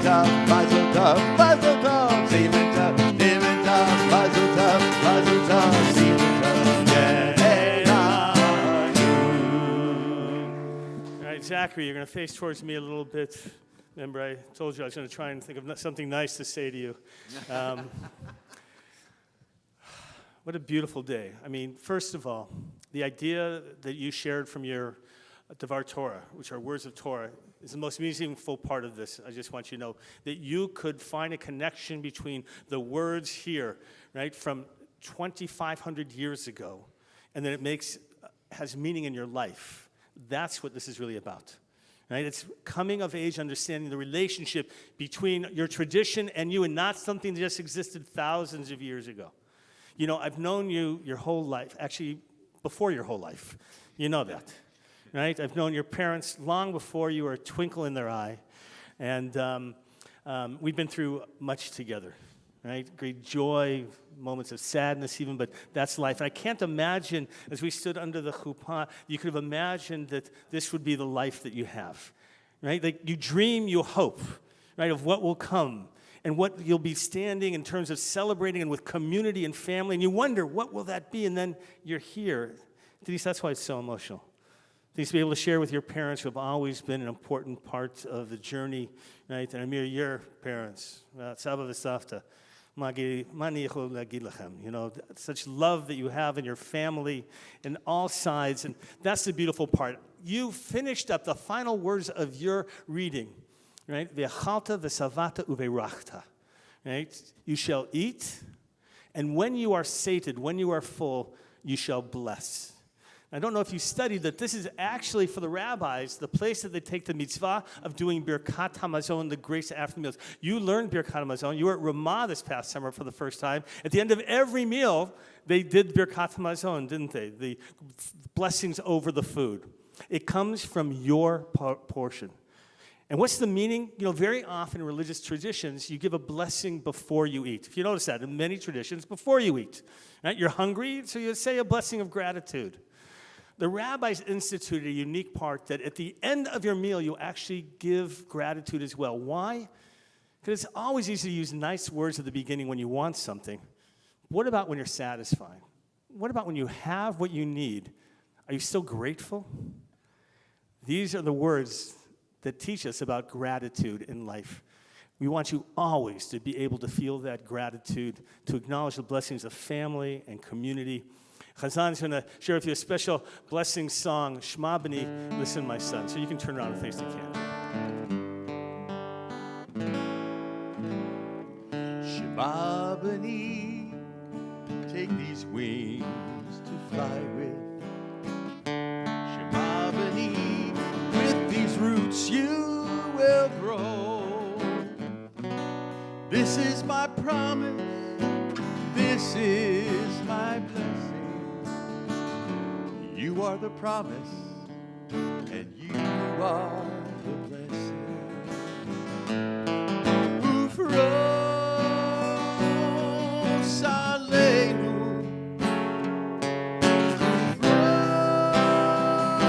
Tov, Mazel Tov, Mazel Tov, Simen Tov, Mazel Tov, Mazel Tov, Simen Tov, All right, Zachary, you're going to face towards me a little bit. Remember, I told you I was going to try and think of something nice to say to you. What a beautiful day. I mean, first of all, the idea that you shared from your Devar Torah, which are words of Torah, is the most meaningful part of this. I just want you to know that you could find a connection between the words here, right, from 2,500 years ago, and then it has meaning in your life. That's what this is really about. Right? It's coming of age, understanding the relationship between your tradition and you, and not something that just existed thousands of years ago. You know, I've known you your whole life, actually before your whole life. You know that, right? I've known your parents long before you were a twinkle in their eye, and we've been through much together, right? Great joy, moments of sadness even, but that's life. And I can't imagine, as we stood under the chuppah, you could have imagined that this would be the life that you have, right? Like you dream, you hope, right, of what will come and what you'll be standing in terms of celebrating and with community and family, and you wonder, what will that be? And then you're here. Denise, that's why it's so emotional. Denise, to be able to share with your parents who have always been an important part of the journey, right? And Amir, your parents, Saba v'Savta, you know, such love that you have in your family in all sides, and that's the beautiful part. You finished up the final words of your reading, right? V'achalta v'savata uveirachta, right? You shall eat, and when you are sated, when you are full, you shall bless. I don't know if you studied that this is actually, for the rabbis, the place that they take the mitzvah of doing Birkat HaMazon, the grace after meals. You learned Birkat HaMazon. You were at Ramah this past summer for the first time. At the end of every meal, they did Birkat HaMazon, didn't they? The blessings over the food. It comes from your portion. And what's the meaning? You know, very often in religious traditions, you give a blessing before you eat. If you notice that, in many traditions, before you eat. Right? You're hungry, so you say a blessing of gratitude. The rabbis instituted a unique part that at the end of your meal, you actually give gratitude as well. Why? Because it's always easy to use nice words at the beginning when you want something. What about when you're satisfied? What about when you have what you need? Are you still grateful? These are the words that teach us about gratitude in life. We want you always to be able to feel that gratitude, to acknowledge the blessings of family and community. Chazan is going to share with you a special blessing song, Shema B'ni, Listen My Son. So you can turn around and face the camera. Shema B'ni, take these wings to fly with. Shema B'ni, with these roots you will grow. This is my promise, this is my blessing. You are the promise, and you are the blessing. Ufros aleinu,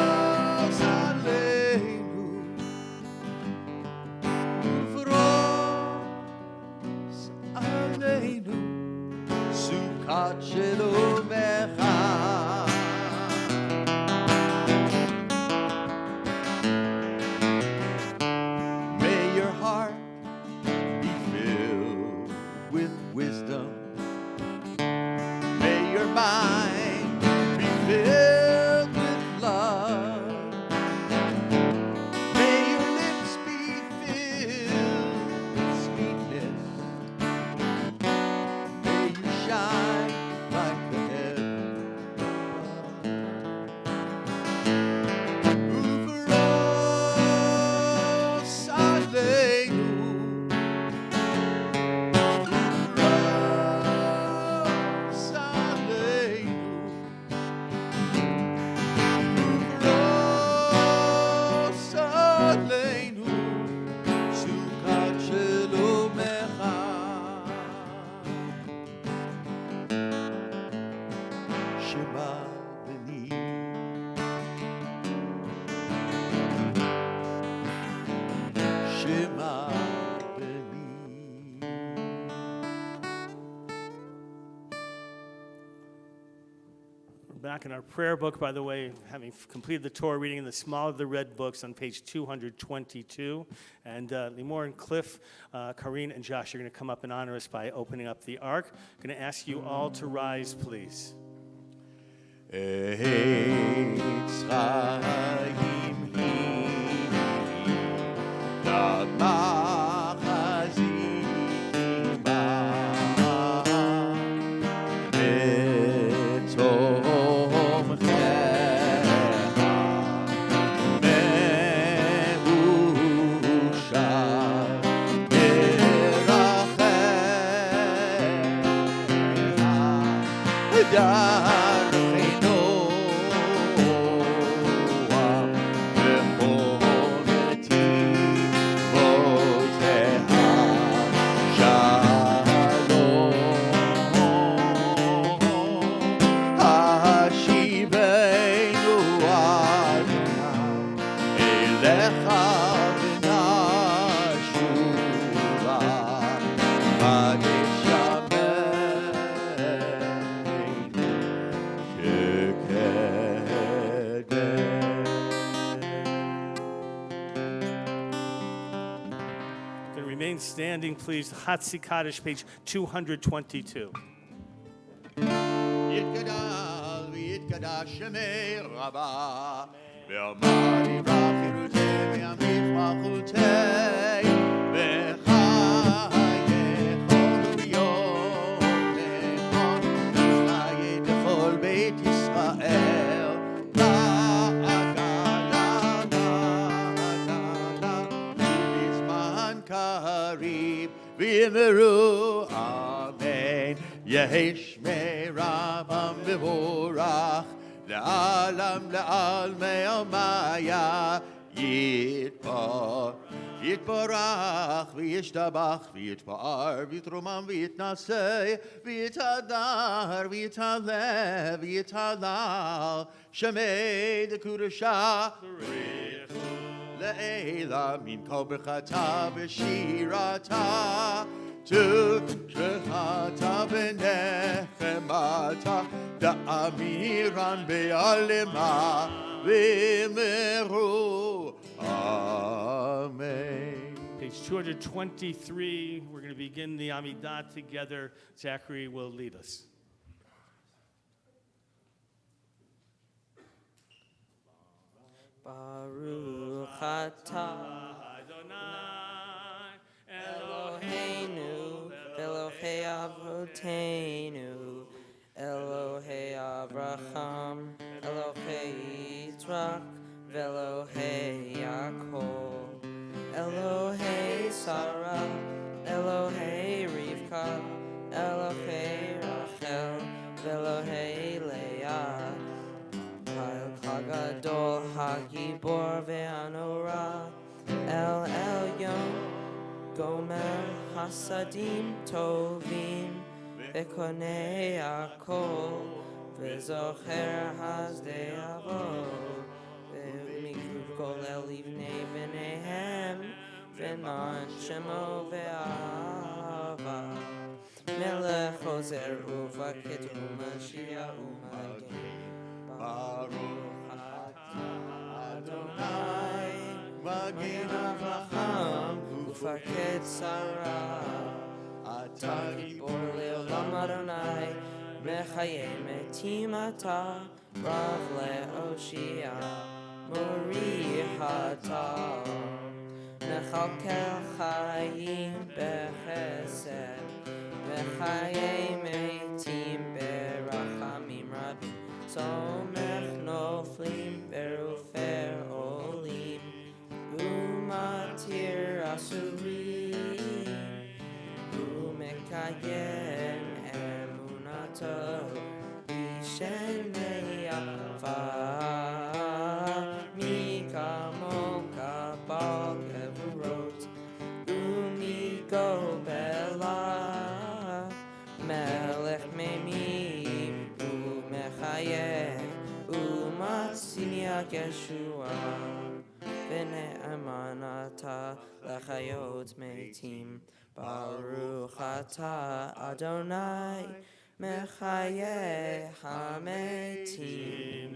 ufros aleinu, ufros aleinu, sukat shelomecha. back in our prayer book, by the way, having completed the Torah reading in the small of the red books on page 222. And Limor and Cliff, Karine and Josh are going to come up and honor us by opening up the ark. I'm going to ask you all to rise, please. Standing, please. Hatzi Kaddish, page 222. יתגדל ויתקדש שמי רבה ואמר יברח חירותי וימליך מלכותי וחייכו ביום נכון חיי לכל בית ישראל בזמן קריב ויאמרו אמן יהי שמי רבם מבורך לעלם לעלמי עלמיה יתברך וישתבח ויתפאר ויתרומם ויתנשא ויתהדר ויתהלל ויתהלל שמי דקודשה לעילה מן כל ברכתה ושירתה תשחתה ונחמתה דאמירן בעלמה ואמרו Amen. Page 223, we're going to begin the Amidah together. Zachary will lead us. Baruch atah Adonai Eloheinu Elohei Avotenu Elohei Avraham Elohei Yitzchak Elohei Yaakov Elohei Sarah Elohei Rivka Elohei Rachel Elohei Leah Hagadol Hagibor ve'anora El Elyon Gomer Hasadim Tovim Vekonei Akol Vezocher Hasdei Avot Ve'mikuv Kol Elivnei V'neihem Ve'man Shemo ve'ava Melech Ozer Uvaket U'Mashiach U'Magen Baruch atah Adonai Magen Avraham Ufaked Sarah Atah Gibor Leolam Adonai Mechaye Metim Atah Rav Le'oshia Mori Atah Mechalkel Chayim Bechesed Mechaye Metim Berachamim Rabim Somech noflim berufer olim Umatir asurim Umekayem emunato Bishenei afa Mikamo kabal kevurot Umigo bela Melech memim Umatziniach Yeshua V'ne'amanata l'chayot metim Baruch atah Adonai מחיי המתים.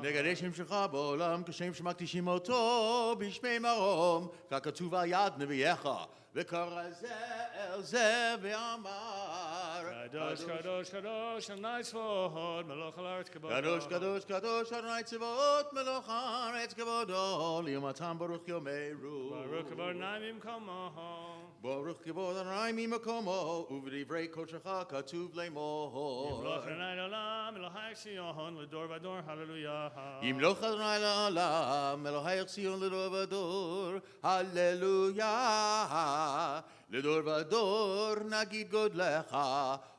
נגדש המשך בעולם כשם שמקדישים אותו בשמי מרום ככתוב על יד נביאך וקרא זה אל זה ואמר קדוש, קדוש, קדוש, אדוני צבאות, מלוך על הארץ כבודו. קדוש קדוש קדוש אדוני צבאות מלוך הארץ כבודו ליומתם ברוך יאמרו ברוך אדוני ממקומו. ברוך כבוד אדוני ממקומו ובדברי קודשך כתוב לאמור ימלוך אדוני לעולם, אלוהי ציון, לדור ודור, הללויה. ימלוך אדוני לעולם אלוהי ציון לדור ודור הללויה לדור ודור נגיד גודלך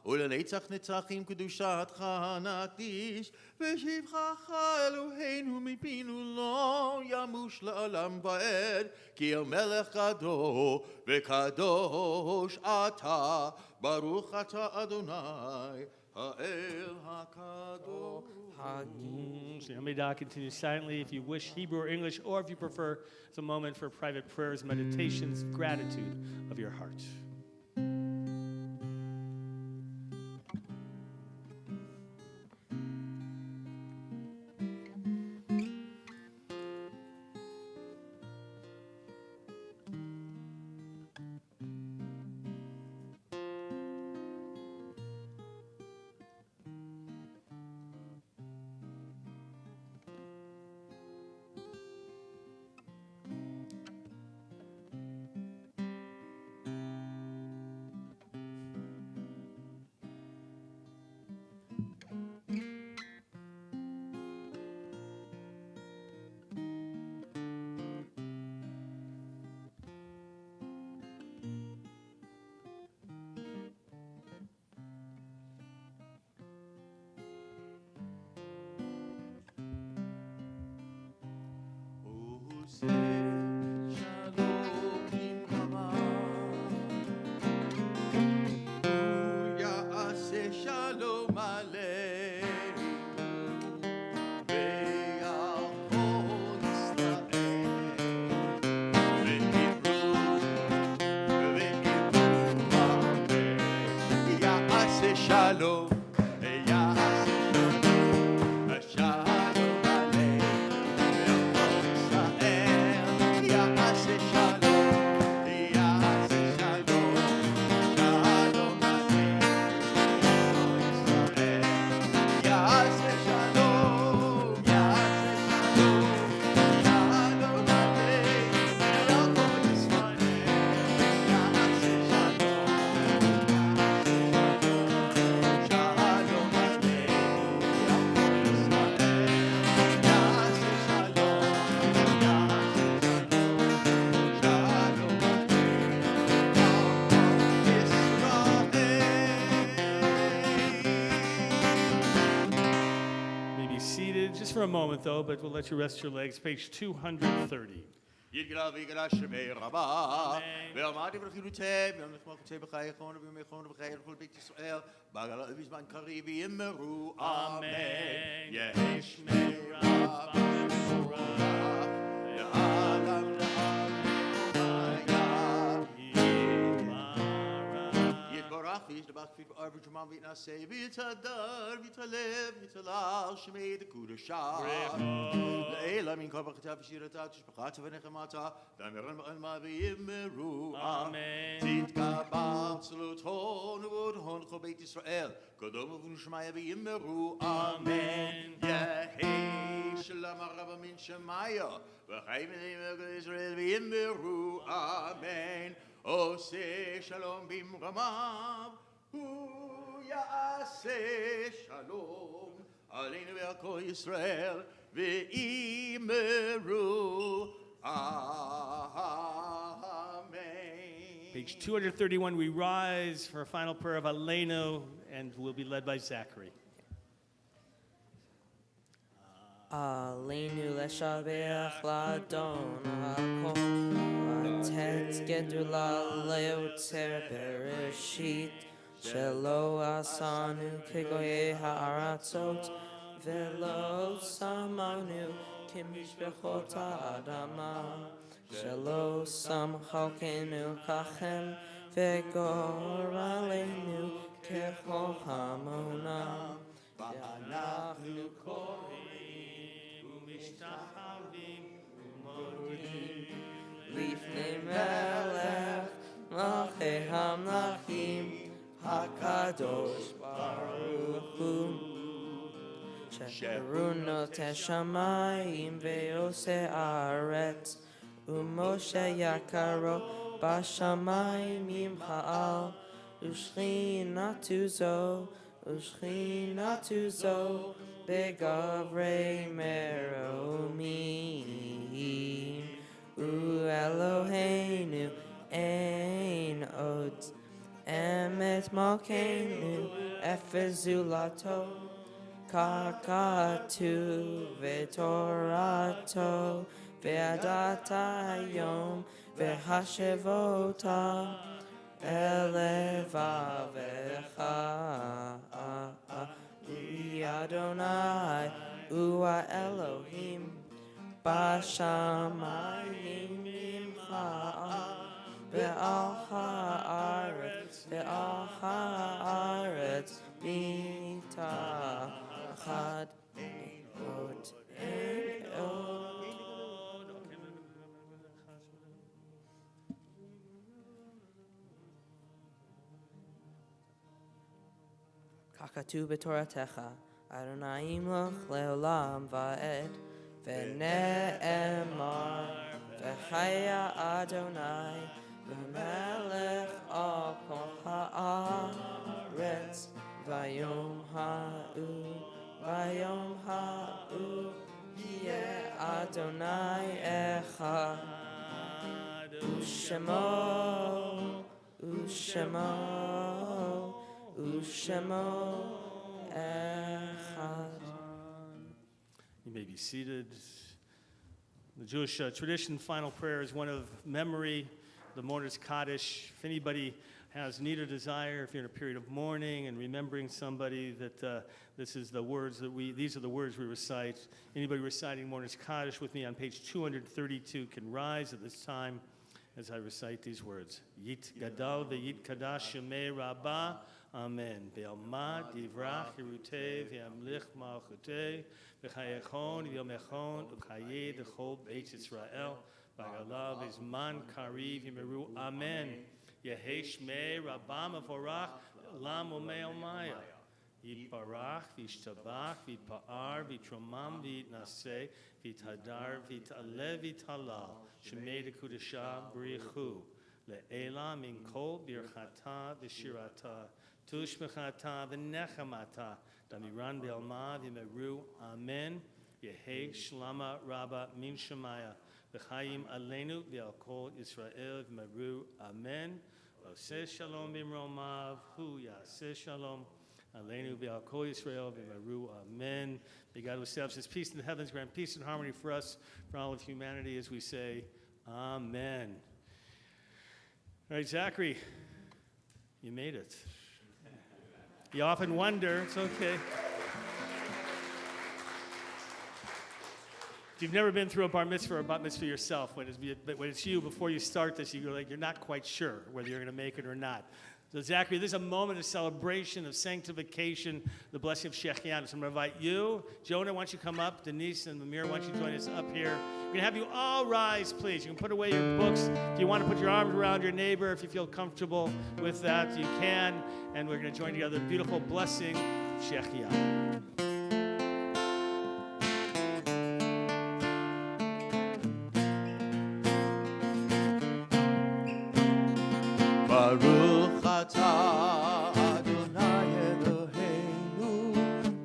ולנצח נצחים קדושתך נקדיש ושבחך אלוהינו מפינו לא ימוש לעולם ועד כי המלך קדוש וקדוש אתה ברוך אתה אדוני האל הקדוש. So Yamidah continues silently if you wish Hebrew or English, or if you prefer, it's a moment for private prayers, meditations, gratitude of your heart. Shalom, For a moment, though, but we'll let you rest your legs. Page 230. יתגלה ויגלה שמי רבה ואמרתי ברכילותי ובנחמוכותי בחייכון ובמייכון ובחיי לכל בית ישראל בגלה ובזמן קריב יאמרו אמן יהי שמי רבה לעולם יתברך וישתבח כפי פאר וג'מם ויתנשא ויתהדר ויתהלב ויתהלל שמי דקודשה לעילה מן כל ברכתה ושירתה תשפחת ונחמתה ואמרן בעלמה ויאמרו אמן תתקבל צלותון ובהון כל בית ישראל קדום ובנשמיה ויאמרו אמן יהי שלום הרבה מן שמיה וחי מלך ישראל ויאמרו אמן עושה שלום במרמיו הוא יעשה שלום עלינו ועל כל ישראל ואמרו amen. Page 231, we rise for a final prayer of Aleinu, and we'll be led by Zachary. Aleinu leshabeach ladon hakol atet gedula leoter bereshit shelo asanu kegoye ha'aratzot velo samanu kimishbechot ha'adama shelo samchalkenu kachem וגורלנו ככל המונם. ואנחנו קוראים ומשתחווים ומודים לפני מלך מלכי המלכים הקדוש ברוך הוא, שהוא נוטה שמיים ועושה ארץ, ומשה יקרו בשמיים ימחל, ושכינתו זו בגברי מרומים, ואלוהינו אין עוד, אמת מלכנו אפס זולתו, ככתוב בתורתו, וידעת היום והשבותה אל לבבך. כי אדוני הוא האלוהים בשמיים ימחל, ועל הארץ מתחת עוד אין עוד. ככתוב בתורתך, אדוני ימלוך לעולם ועד, ונאמר, וחיה אדוני ומלך על כל הארץ, ביום ההוא יהיה אדוני אחד, ושמו אחד. You may be seated. The Jewish tradition, final prayer is one of memory, the mourner's Kaddish. If anybody has need or desire, if you're in a period of mourning and remembering somebody, that these are the words we recite. Anybody reciting mourner's Kaddish with me on page 232 can rise at this time as I recite these words. Yit gadal ve'yit kadash shemei rabbah. Amen. Be'alma divrach yerutei ve'amlich malchutei v'chayechon v'yomechon u'chayei d'chol beit Yisrael v'agalav v'zman kariv yimeru. Amen. Yehei shmei rabbah mevorach lam u'me'almaya. Yitbarach v'yishtabach v'yitpa'ar v'yitromam v'yitnaseh v'yithadar v'yit'aleh v'yithalal shemei d'kudashah b'richu le'ela min kol birchata v'shirata tushmechata v'nechamata damiran be'alma v'meru. Amen. Yehei shlama rabba min shemaya v'chayim aleinu v'al kol Yisrael v'meru. Amen. Oseh shalom b'mromav hu yaseh shalom aleinu v'al kol Yisrael v'meru. Amen. May God who establishes peace in the heavens grant peace and harmony for us, for all of humanity, as we say, Amen. All right, Zachary, you made it. You often wonder, it's okay. If you've never been through a bar mitzvah or a bat mitzvah yourself, when it's you, before you start this, you're not quite sure whether you're going to make it or not. So Zachary, this is a moment of celebration, of sanctification, the blessing of Shechianu. So I'm going to invite you, Jonah, why don't you come up, Denise and Mamir, why don't you join us up here. We're going to have you all rise, please. You can put away your books. If you want to put your arms around your neighbor, if you feel comfortable with that, you can. And we're going to join together, beautiful blessing of Shechianu. Baruch atah Adonai Eloheinu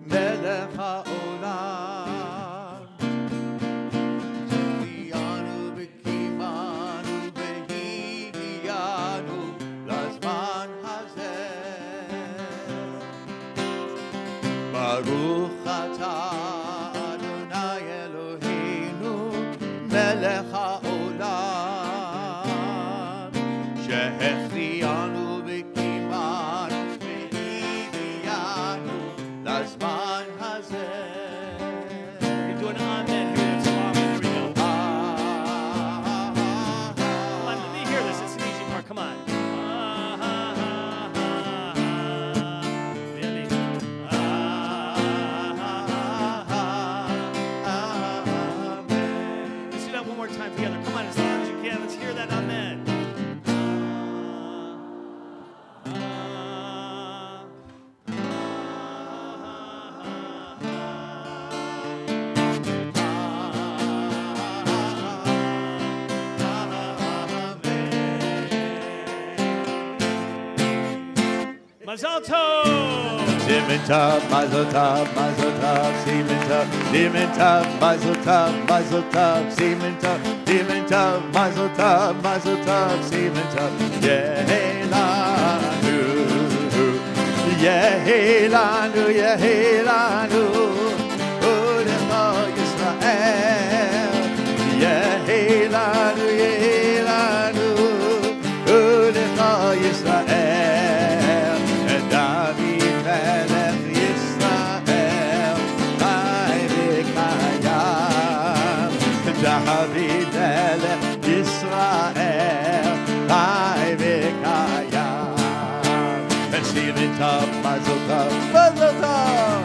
melech haolam tziviyanu v'kimanu v'higiyanu lazman hazeh. Baruch atah Adonai Eloheinu melech haolam שהחיינו וקימנו והגיענו לזמן הזה. You're doing amen here. That's wrong. Here we go. Come on, let me hear this. It's an easy part. Come on. Mazal tov. Simen tov, mazel tov, mazel tov, simen tov, mazel tov, mazel tov, simen tov, mazel tov, mazel tov, simen tov. Yehelanu, Yehelanu, Yehelanu, Ulecha Yisrael. Yehelanu, Yehelanu, Ulecha Yisrael. David Melech Yisrael, Chai v'kayam. David Melech Yisrael, Chai v'kayam. And Simen tov, mazel tov, mazel tov.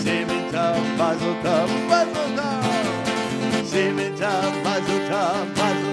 Simen tov, mazel tov, mazel tov. Simen tov, mazel tov, mazel